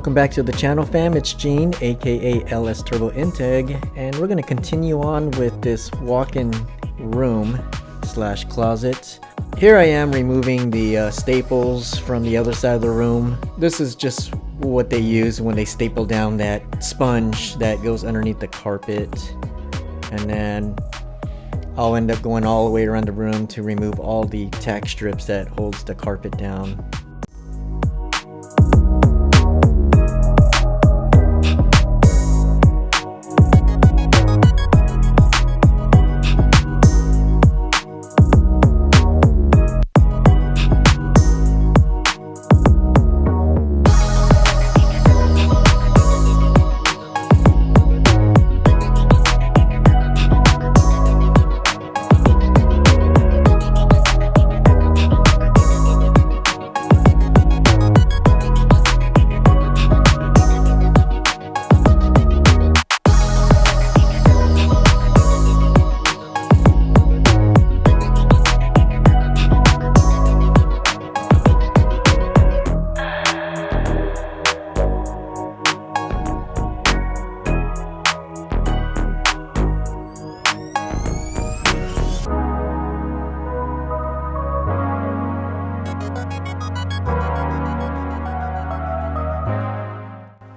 Welcome back to the channel, fam. It's Gene, aka LS Turbo Integ, and we're going to continue on with this walk-in room slash closet. Here I am removing the staples from the other side of the room. This is just what they use when they staple down that sponge that goes underneath the carpet, and then I'll end up going all the way around the room to remove all the tack strips that holds the carpet down.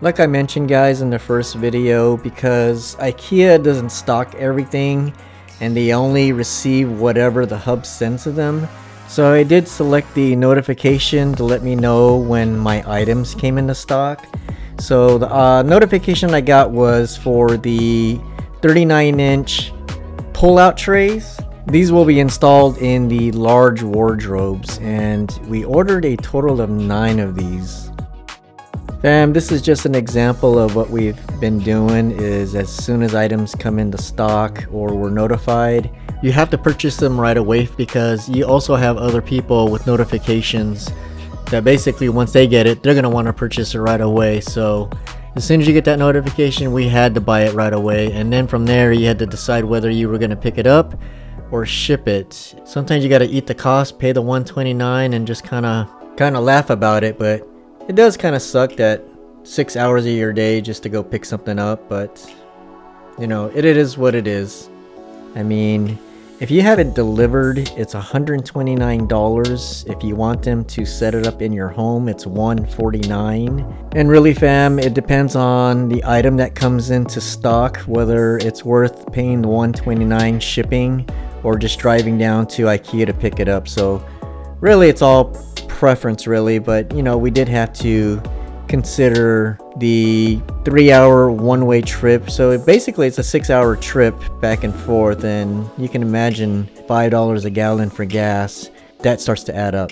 Like I mentioned, guys, in the first video, because IKEA doesn't stock everything and they only receive whatever the hub sends to them, so I did select the notification to let me know when my items came into stock. So the notification I got was for the 39-inch pull-out trays. These will be installed in the large wardrobes, and we ordered a total of 9 of these. Fam, this is just an example of what we've been doing. Is as soon as items come into stock or we're notified, you have to purchase them right away, because you also have other people with notifications that basically once they get it, they're going to want to purchase it right away. So as soon as you get that notification, we had to buy it right away, and then from there you had to decide whether you were going to pick it up or ship it. Sometimes you got to eat the cost, pay the $129, and just kind of laugh about it, but it does kind of suck that 6 hours of your day just to go pick something up, but you know, it is what it is. I mean, if you have it delivered, it's $129. If you want them to set it up in your home, it's $149. And really, fam, it depends on the item that comes into stock, whether it's worth paying the $129 shipping or just driving down to IKEA to pick it up. So really, it's all preference, really, but you know, we did have to consider the 3-hour one-way trip. So basically it's a 6-hour trip back and forth, and you can imagine $5 a gallon for gas. That starts to add up.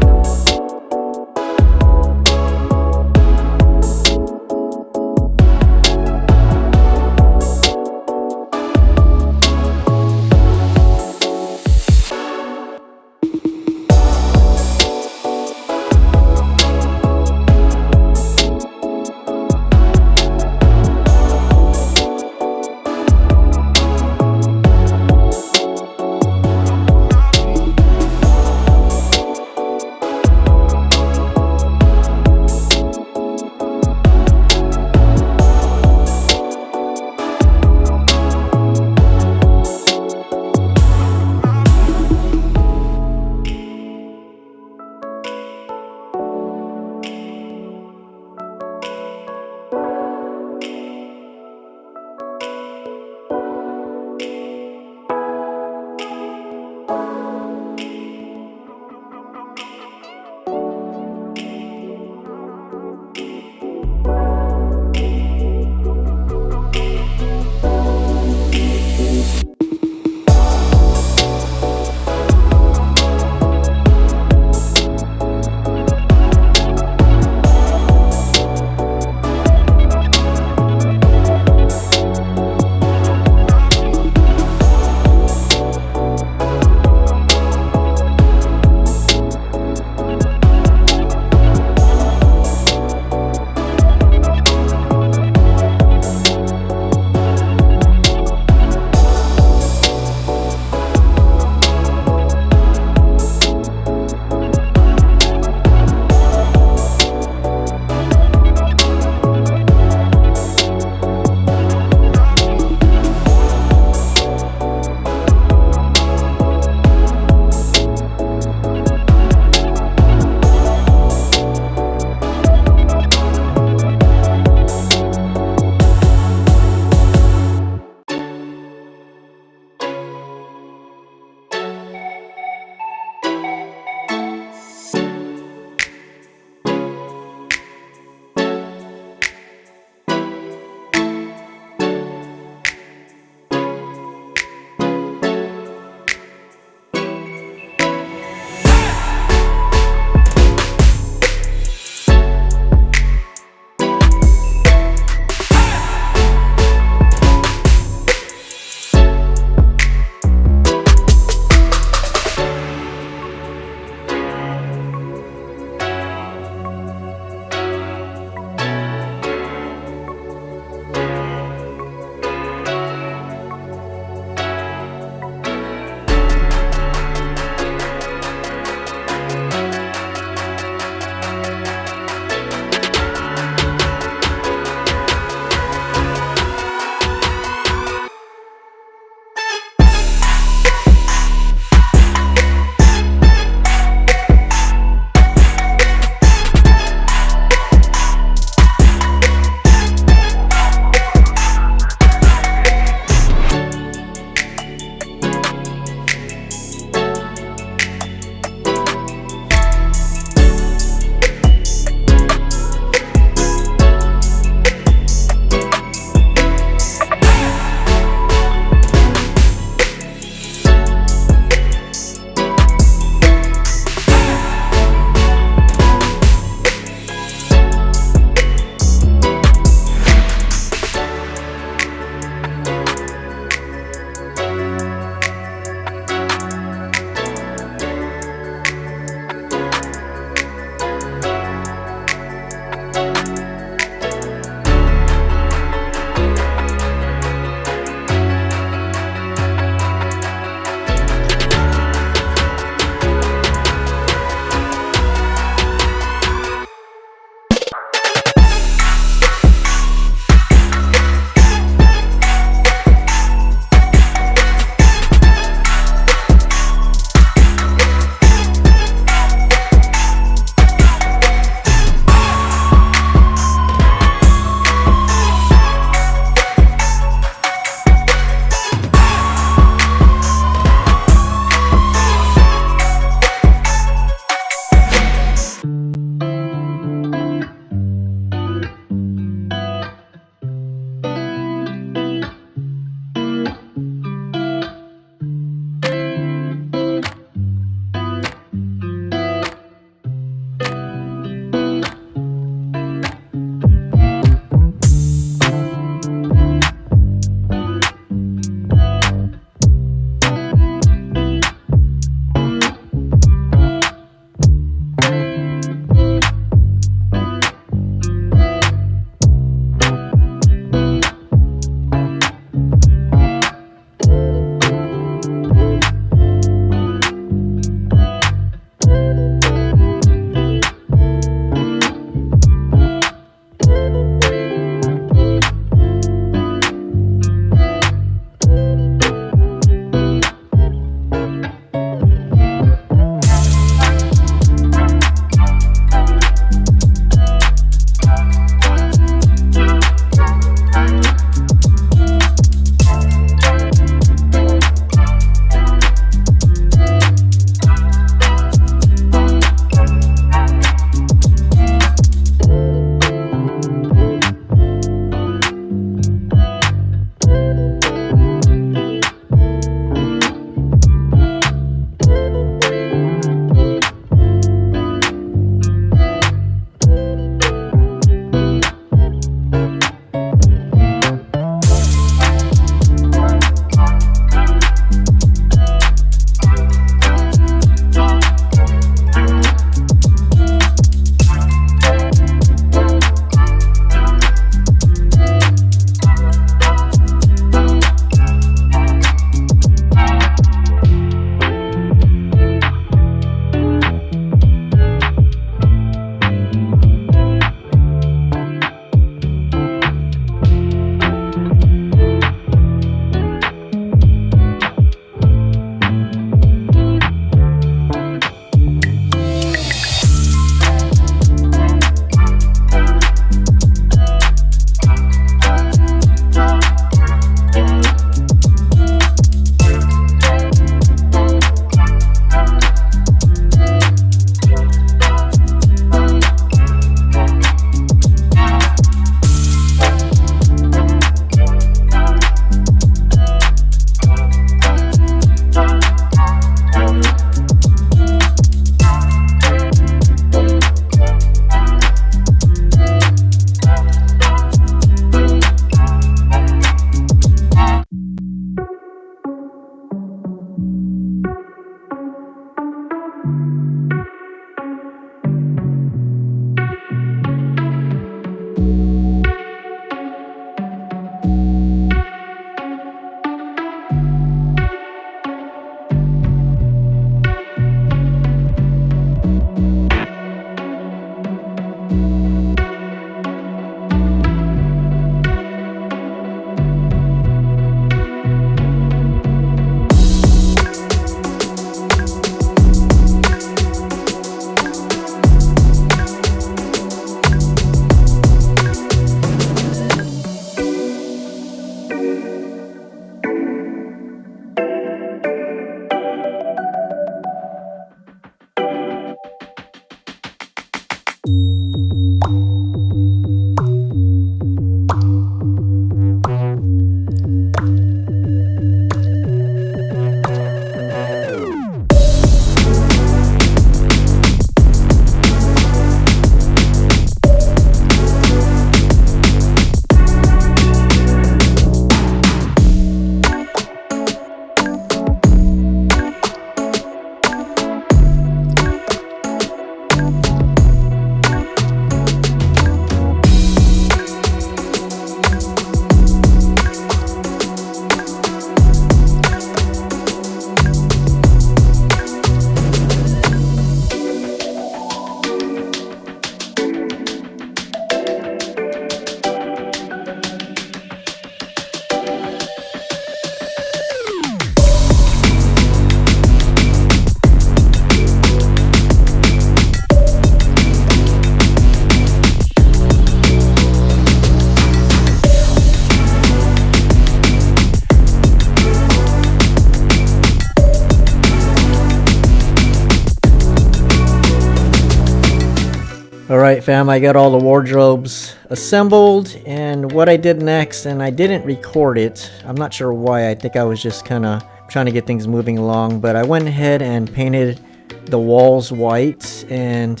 Alright fam, I got all the wardrobes assembled, and what I did next, and I didn't record it, I'm not sure why, I think I was just kind of trying to get things moving along, but I went ahead and painted the walls white. And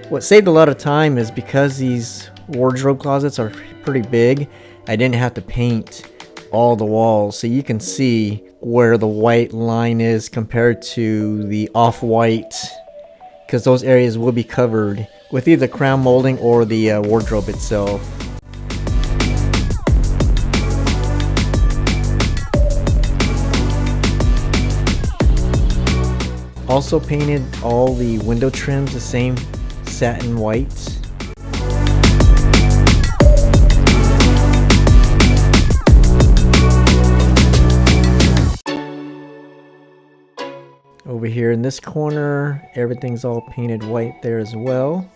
what saved a lot of time is because these wardrobe closets are pretty big, I didn't have to paint all the walls, so you can see where the white line is compared to the off-white, because those areas will be covered with either crown molding or the wardrobe itself. Also painted all the window trims the same satin white. Over here in this corner, everything's all painted white there as well.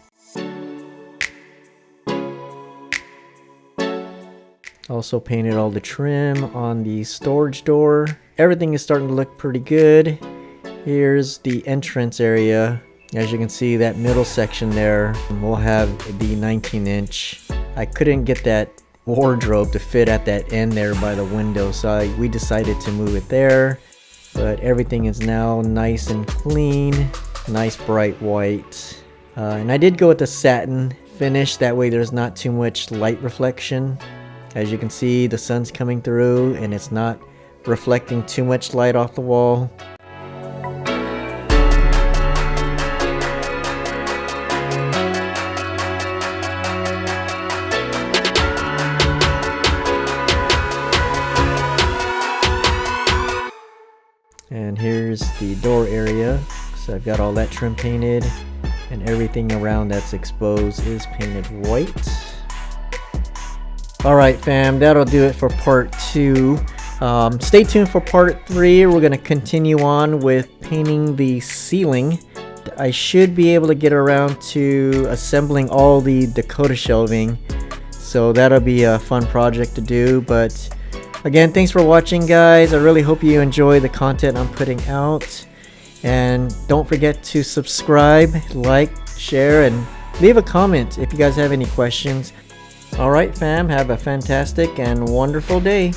Also painted all the trim on the storage door. Everything is starting to look pretty good. Here's the entrance area. As you can see, that middle section there will have the 19-inch. I couldn't get that wardrobe to fit at that end there by the window, so we decided to move it there. But everything is now nice and clean, nice bright white. And I did go with the satin finish, that way there's not too much light reflection. As you can see, the sun's coming through and it's not reflecting too much light off the wall. And here's the door area. So I've got all that trim painted, and everything around that's exposed is painted white. Alright fam, that'll do it for part 2. Stay tuned for part 3. We're going to continue on with painting the ceiling. I should be able to get around to assembling all the Dakota shelving, so that'll be a fun project to do. But again, thanks for watching guys. I really hope you enjoy the content I'm putting out. And don't forget to subscribe, like, share, and leave a comment if you guys have any questions. Alright fam, have a fantastic and wonderful day.